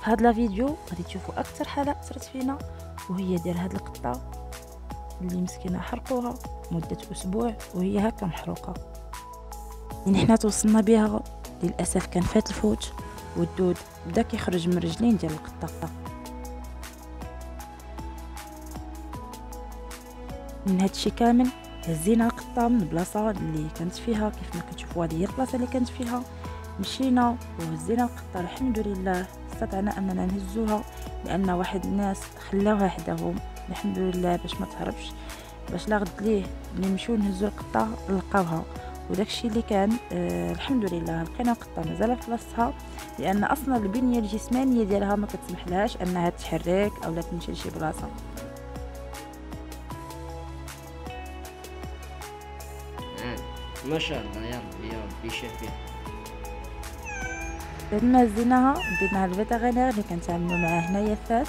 هاد لا فيديو غادي تشوفوا اكثر حاله اثرت فينا، وهي ديال هاد القطه اللي مسكينه حرقوها مده اسبوع وهي هكا محروقه. من حنا توصلنا بها للاسف كان فات الفوت، والدود بدا كيخرج من رجلين ديال القطه. من هادشي كامل هزينا القطه من البلاصه اللي كانت فيها، كيف ما كتشوفوا هذه هي البلاصه اللي كانت فيها. مشينا وهزينا القطه، الحمد لله استطعنا اننا نهزوها، لان واحد الناس خلاوها حداهم الحمد لله باش ما تهربش، باش لا غد ليه نمشيو نهزو القطه نلقاوها. وداكشي اللي كان الحمد لله لقينا القطه مازال في بلاصتها، لان اصلا البنيه الجسمانيه ديالها ما كتسمحلهاش انها تحرك اولا تمشي لشي بلاصه. ما شاء الله، يا ربي يا ربي يشافيها. بعد ما هزيناها ديناها للفيتيرينير اللي كنتعاملوا معاه هنايا في فاس.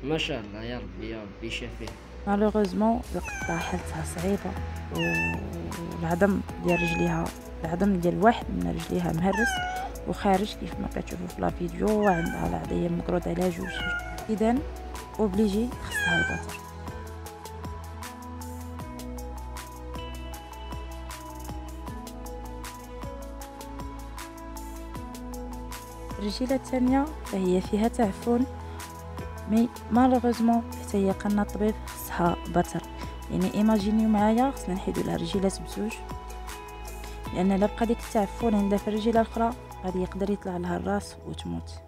ما شاء الله، يا ربي يا ربي يشافيها. مالوغوزمون القطه حالتها صعيبه، والعظم ديال رجليها، العظم ديال واحد من رجليها مهرس وخارج كيف ما كتشوفوا في لا فيديو، وعندها العضيه مقروضه على جوج، اذا اوبليجي خصها البتر. الرجيله الثانيه فهي فيها تعفن، مي مالوغوزمون حتى هي قالنا الطبيب خصها بتر. يعني ايماجينيو معايا خصنا نحيدو لها الرجيلات بزوج، لان لا بقى ديك التعفن عندها في الرجيله الاخرى غادي يقدر يطلع لها الراس وتموت.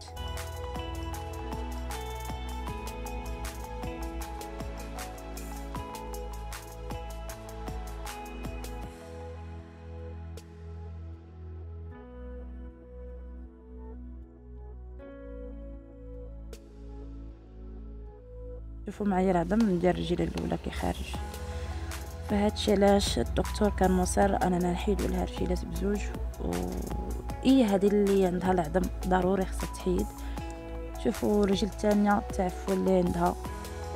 شوفوا معايا العظم ديال الرجيله الاولى كيخارج، فهادشي علاش الدكتور كان مصر اننا نحيدو لها الرجيلات بزوج. و هذه اللي عندها العظم ضروري خصها تحيد. شوفوا الرجل الثانيه التعفن اللي عندها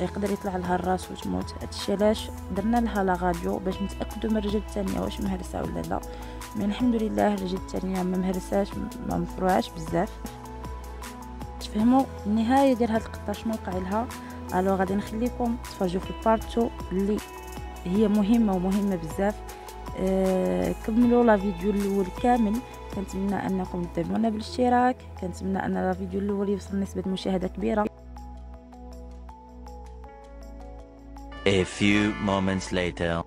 يقدر يطلع لها الراس وتموت. هادشي علاش درنا لها لا راديو باش نتاكدوا من الرجل الثانيه واش مهرسه ولا لا. من الحمد لله الرجل الثانيه ما مهرساش، ما مفروعاش بزاف. تفهموا النهايه ديال هاد القطه شنو وقع لها. الو غادي نخليكم تفرجوا في البارتو اللي هي مهمه بزاف. كملوا لا فيديو الاول كامل. كنتمنى انكم تدعمونا بالاشتراك، كنتمنى ان لا فيديو الاول يوصل نسبه مشاهده كبيره. A few moments later.